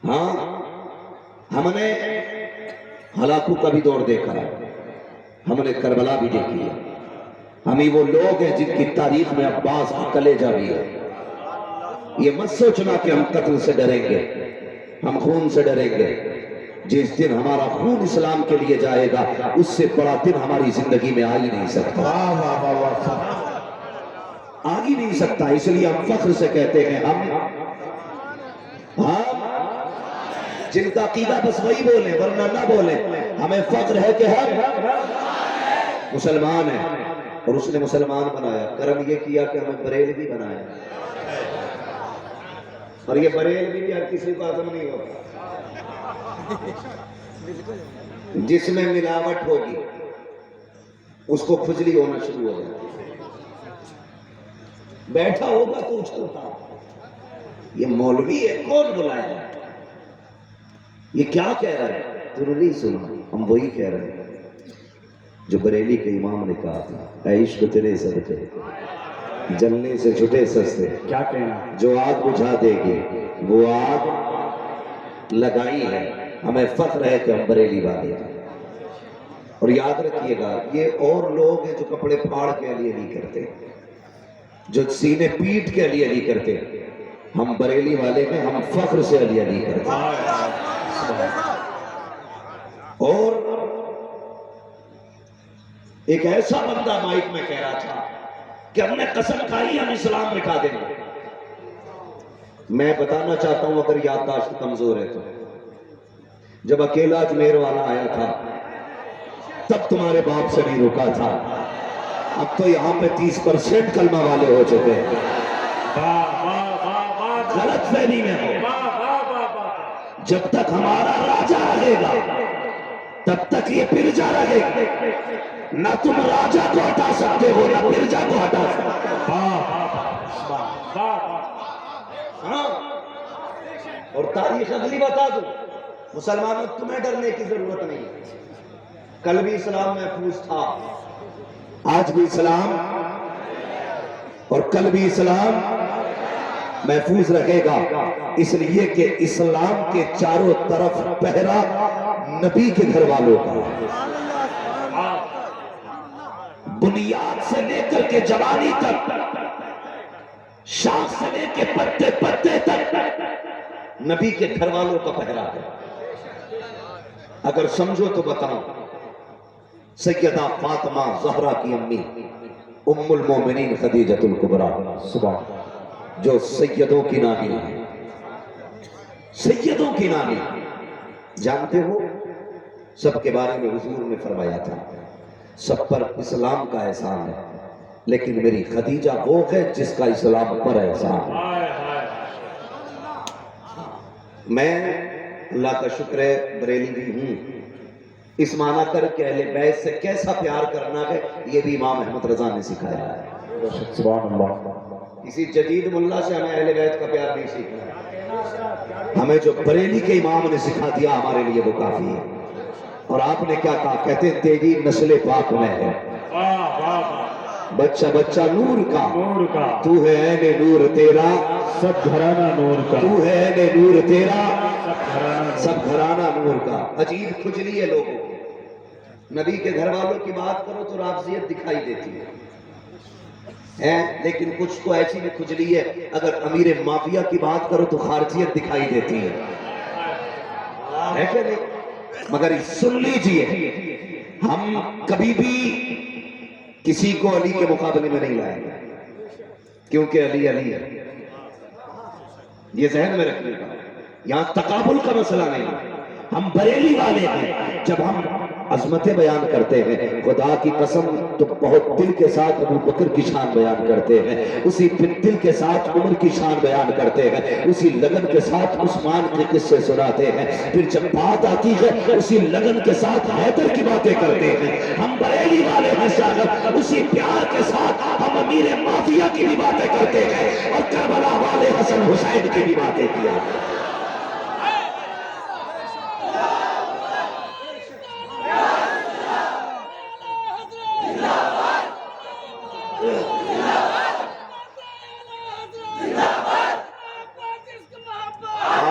ہاں ہم نے ہلاکو کا بھی دور دیکھا ہے، ہم نے کربلا بھی دیکھی ہے، ہم ہی وہ لوگ ہیں جن کی تاریخ میں عباس کا کلیجہ بھی ہے۔ یہ مت سوچنا کہ ہم قتل سے ڈریں گے، ہم خون سے ڈریں گے۔ جس دن ہمارا خون اسلام کے لیے جائے گا اس سے بڑا دن ہماری زندگی میں آ ہی نہیں سکتا، آ ہی نہیں سکتا۔ اس لیے ہم فخر سے کہتے ہیں ہم جن کا عقیدہ بس وہی بولیں ورنہ نہ بولیں، ہمیں فخر ہے کہ ہم مسلمان ہیں، اور اس نے مسلمان بنایا۔ کرم یہ کیا کہ ہمیں بریلوی بنایا، اور یہ بریلوی بھی ہر کسی کو عزم نہیں ہوگا۔ جس میں ملاوٹ ہوگی اس کو کھجلی ہونا شروع ہو جائے، بیٹھا ہوگا تو اچھلتا یہ مولوی ہے، کون بلایا، یہ کیا کہہ رہا ہے؟ تو نہیں سنا، ہم وہی کہہ رہے ہیں جو بریلی کے امام نے کہا تھا، اے عشق تیرے صدقے جلنے سے چھٹے سستے، کیا کہنا؟ جو آگ بجھا دے گی وہ آگ لگائی ہے۔ ہمیں فخر ہے کہ ہم بریلی والے ہیں۔ اور یاد رکھیے گا یہ اور لوگ ہیں جو کپڑے پھاڑ کے علی علی کرتے، جو سینے پیٹ کے علی علی کرتے، ہم بریلی والے ہیں، ہم فخر سے علی علی کرتے۔ اور ایک ایسا بندہ مائک میں کہہ رہا تھا کہ ہم نے قسم کھائی ہم اسلام مٹا دیں گے۔ میں بتانا چاہتا ہوں اگر یادداشت کمزور ہے تو جب اکیلا اجمیر والا آیا تھا تب تمہارے باپ سے نہیں رکا تھا، اب تو یہاں پہ 30% کلمہ والے ہو چکے ہیں۔ غلط فہمی میں ہو، جب تک ہمارا راجہ رہے گا تب تک یہ پرجا رہے گا، نہ تم راجہ کو ہٹا سکتے ہو نہ پرجا کو ہٹا سکتے ہو۔ ہاں اور تاریخ اگلی بتا دو، مسلمانوں تمہیں ڈرنے کی ضرورت نہیں، کل بھی اسلام محفوظ تھا، آج بھی اسلام اور کل بھی اسلام محفوظ رہے گا، اس لیے کہ اسلام کے چاروں طرف پہرا نبی کے گھر والوں کا، بنیاد سے لے کر کے جوانی تک، شاخ سے لے کے پتے پتے تک نبی کے گھر والوں کا پہرا ہے۔ اگر سمجھو تو بتاؤں، سیدہ فاطمہ زہرا کی امی ام المومنین خدیجۃ الکبریٰ جو سیدوں کی نانی ہے، سیدوں کی نانی جانتے ہو، سب کے بارے میں حضور نے فرمایا تھا سب پر اسلام کا احسان ہے لیکن میری خدیجہ وہ ہے جس کا اسلام پر احسان ہے۔ میں اللہ کا شکر ہے بریلی بھی ہوں، اس معنی کر کے اہل بیت سے کیسا پیار کرنا ہے یہ بھی امام احمد رضا نے سکھایا ہے۔ سبحان اللہ۔ کسی جدید ملا سے ہمیں اہل بیت کا پیار نہیں سیکھنا، ہمیں جو بریلی کے امام نے سکھا دیا ہمارے لیے وہ کافی ہے۔ اور آپ نے کیا کہا؟ کہتے تیری نسل پاک میں ہے بچہ بچہ نور کا، تو ہے عین نور تیرا سب گھرانہ نور کا، تو ہے عین نور تیرا سب گھرانہ نور کا۔ عجیب کھجلی ہے لوگوں کو، نبی کے گھر والوں کی بات کرو تو رافضیت دکھائی دیتی ہے، لیکن کچھ تو ایسی بھی کھجلی ہے اگر امیر مافیا کی بات کرو تو خارجیت دکھائی دیتی ہے کہ نہیں؟ مگر سن لیجئے ہم کبھی بھی کسی کو علی کے مقابلے میں نہیں لائیں گے کیونکہ علی علی ہے، یہ ذہن میں رکھنے کا، یہاں تقابل کا مسئلہ نہیں ہے۔ ہم بریلی والے ہیں، جب ہم عظمتیں بیان کرتے ہیں خدا کی قسم تو بہت دل کے ساتھ ابو بکر کی شان بیان کرتے ہیں، اسی دل کے ساتھ عمر کی شان بیان کرتے ہیں، اسی لگن کے ساتھ عثمان کے قصے سناتے ہیں، پھر جب بات آتی ہے اسی لگن کے ساتھ حیدر کی باتیں کرتے ہیں۔ ہم بریلی والے ہیں شاگر، اسی پیار کے ساتھ ہم امیر معاویہ کی بھی باتیں کرتے ہیں اور کربلا والے حسن حسین کی بھی باتیں کیا۔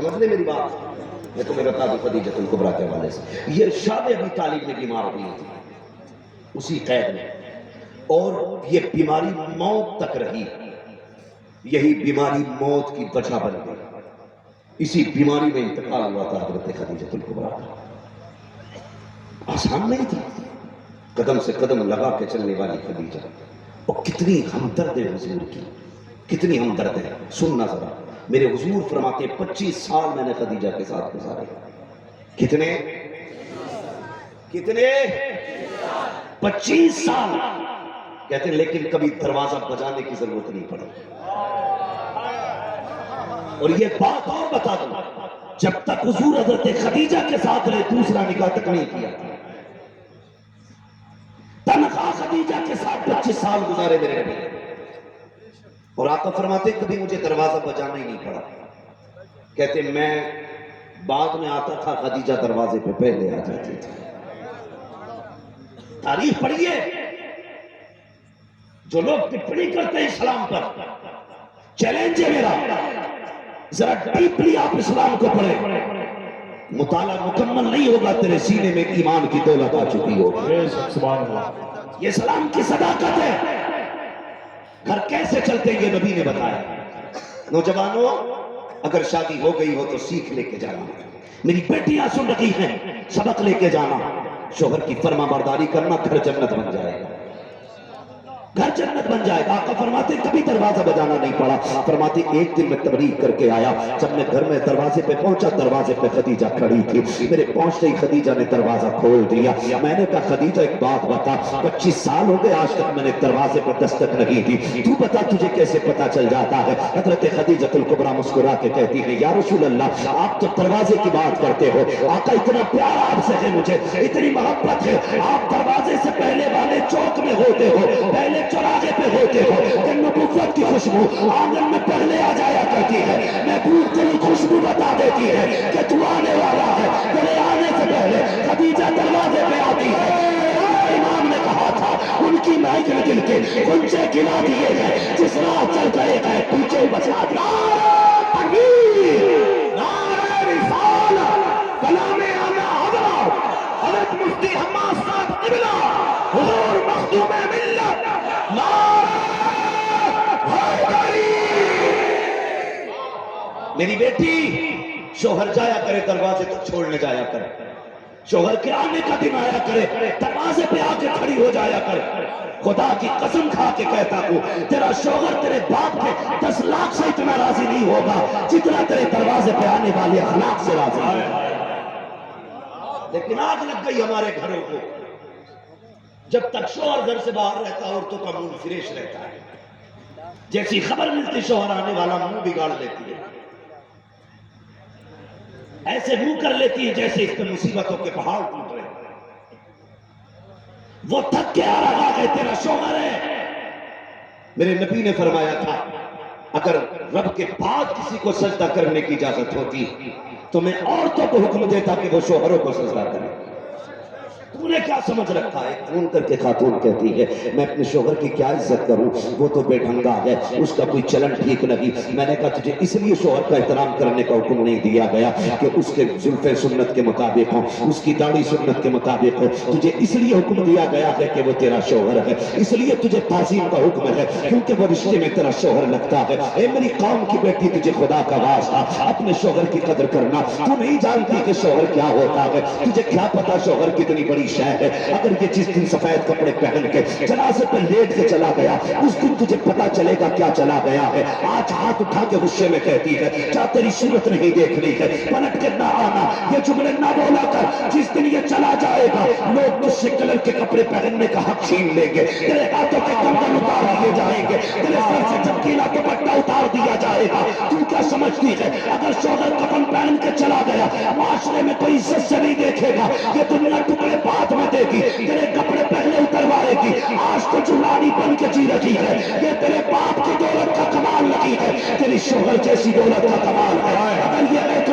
سمجھ لیں میری بات؟ میں تمہیں بتا دوں خدیجہ الکبریٰ کے حوالے سے، یہ شاب ابی طالب میں بیمار ہوئی تھی اسی قید میں، اور یہ بیماری موت تک رہی، یہی بیماری موت کی وجہ بن گئی، اسی بیماری میں انتقال ہوا تھا حضرت خدیجہ الکبریٰ کا۔ آسان نہیں تھی، قدم سے قدم لگا کے چلنے والی خدیجہ، اور کتنی ہمدرد ہے حضور کی، کتنی ہمدرد ہے۔ سننا ذرا، میرے حضور فرماتے 25 سال میں نے خدیجہ کے ساتھ گزارے۔ کتنے 25 سال کہتے ہیں، لیکن کبھی دروازہ بجانے کی ضرورت نہیں پڑی۔ اور یہ بات اور بتا دوں، جب تک حضور حضرت خدیجہ کے ساتھ رہے دوسرا نکاح تک نہیں کیا، تنہا خدیجہ کے ساتھ 25 سال گزارے میرے نبی، اور آقا فرماتے کبھی مجھے دروازہ بجانا ہی نہیں پڑا۔ کہتے میں بعد میں آتا تھا، خدیجہ دروازے پہ پہلے آ جاتی تھی۔ تاریخ پڑھیے، جو لوگ ٹپڑی کرتے ہیں اسلام پر، چیلنج ہے میرا، ذرا ڈیپلی آپ اسلام کو پڑھیں، مطالعہ مکمل نہیں ہوگا تیرے سینے میں ایمان کی دولت آ چکی ہوگی۔ سبحان اللہ۔ یہ اسلام کی صداقت ہے۔ گھر کیسے چلتے یہ نبی نے بتایا۔ نوجوانوں، اگر شادی ہو گئی ہو تو سیکھ لے کے جانا، میری بیٹیاں سن رہی ہیں، سبق لے کے جانا، شوہر کی فرما برداری کرنا، گھر جنت بن جائے گا، گھر جنت بن جائے گا۔ آقا فرماتے کبھی دروازہ بجانا نہیں پڑا۔ فرماتے ایک دن میں تبلیغ کر کے آیا، جب میں گھر میں دروازے پہ پہنچا، دروازے پہ خدیجہ کھڑی تھی، میرے پہنچتے ہی خدیجہ نے دروازہ کھول دیا۔ میں نے کہا خدیجہ ایک بات بتا، 25 سال ہو گئے آج تک میں نے دروازے پہ دستک نہیں دی، تو بتا تجھے کیسے پتا چل جاتا ہے؟ حضرت خدیجہ الکبریٰ مسکرا کے کہتی ہے، یا رسول اللہ، آپ تو دروازے کی بات کرتے ہو، آقا اتنا پیار آپ سے ہے، مجھے اتنی محبت ہے، آپ دروازے سے پہلے والے چوک میں ہوتے ہو، پہلے چوراہے پہ ہوتے ہو، کہ نبوت کی خوشبو آنگن میں پہلے آ جایا کرتی ہے، محبوب تیری خوشبو بتا دیتی ہے کہ تو آنے والا ہے، تیرے آنے سے پہلے خدیجہ دروازے پہ آتی ہے۔ امام نے کہا تھا، ان کی محفل دل کے گنجے گنا دیے گئے، جس راہ چل گئے گئے پیچھے بچا دیا۔ تکبیر، نعرہ رسالت، کلام اعلیٰ حضرت حضرت مفتی حماد صاحب قبلہ، حضور مخدوم ملت، میری بیٹی، شوہر جایا کرے دروازے تک چھوڑنے جایا کرے، شوہر کے آنے کا دن آیا کرے دروازے پہ آ کے کھڑی ہو جایا کرے۔ خدا کی قسم کھا کے کہتا ہوں، تیرا شوہر تیرے باپ کے 10 لاکھ سے اتنا راضی نہیں ہوگا جتنا تیرے دروازے پہ آنے والے اخلاق سے راضی ہے۔ لیکن آگ لگ گئی ہمارے گھروں کو، جب تک شوہر گھر سے باہر رہتا ہے عورتوں کا منہ فریش رہتا ہے، جیسی خبر ملتی شوہر آنے والا منہ بگاڑ لیتی ہے، ایسے منہ کر لیتی ہے جیسے اس پہ مصیبتوں کے پہاڑ ٹوٹ رہے ہیں۔ وہ تھک کے آ رہا ہے، تیرا شوہر ہے۔ میرے نبی نے فرمایا تھا، اگر رب کے بعد کسی کو سجدہ کرنے کی اجازت ہوتی تو میں عورتوں کو حکم دیتا کہ وہ شوہروں کو سجدہ کریں۔ تو نے کیا سمجھ رکھا ہے؟ فون کر کے خاتون کہتی ہے، میں اپنے شوہر کی کیا عزت کروں، وہ تو بے ڈھنگا ہے، اس کا کوئی چلن ٹھیک نہیں۔ میں نے کہا تجھے اس لیے شوہر کا احترام کرنے کا حکم نہیں دیا گیا کہ اس کے زلفیں سنت کے مطابق ہوں، اس کی داڑھی سنت کے مطابق ہو، تجھے اس لیے حکم دیا گیا ہے کہ وہ تیرا شوہر ہے، اس لیے تجھے تعظیم کا حکم ہے کیونکہ وہ رشتے میں تیرا شوہر لگتا ہے۔ اے میری قوم کی بیٹی، تجھے خدا کا واسطہ اپنے شوہر کی قدر کرنا۔ تو نہیں جانتی کہ شوہر کیا ہوتا ہے، تجھے کیا پتا شوہر کتنی بڑی شے ہے۔ اگر یہ جس دن سفید کپڑے پہن کے جنازے پہ لیٹ کے چلا گیا، اس دن تجھے پتا چلے گا کیا چلا گیا ہے۔ آج ہاتھ اٹھا کے غصے میں کہتی ہے، کیا تیری صورت نہیں دیکھنی ہے، پلٹ کے نہ آنا، یہ جملے نہ بولا کر۔ جس دن یہ چلا جائے گا، لوگ تجھ سے کلر کے کپڑے پہننے کا حق چھین لیں گے، تیرے ہاتھوں کے کنگن اتار دیے جائیں گے، تیرے سر سے چمکیلا دوپٹہ اتار دیا جائے گا۔ تو کیا سمجھتی ہے اگر شوہر کفن پہن کے چلا گیا، معاشرے میں کوئی عزت سے نہیں دیکھے گا، یہ دنیا ٹکڑے بعد میں دے گی، تیرے کپڑے پہلے اتروائے گی۔ آج تو جوانی بن کے جی رہی ہے، یہ تیرے باپ کی دولت کا کمال نہیں ہے، تیری شوہر جیسی دولت کا کمال ہے۔ اگر یہ ہے تو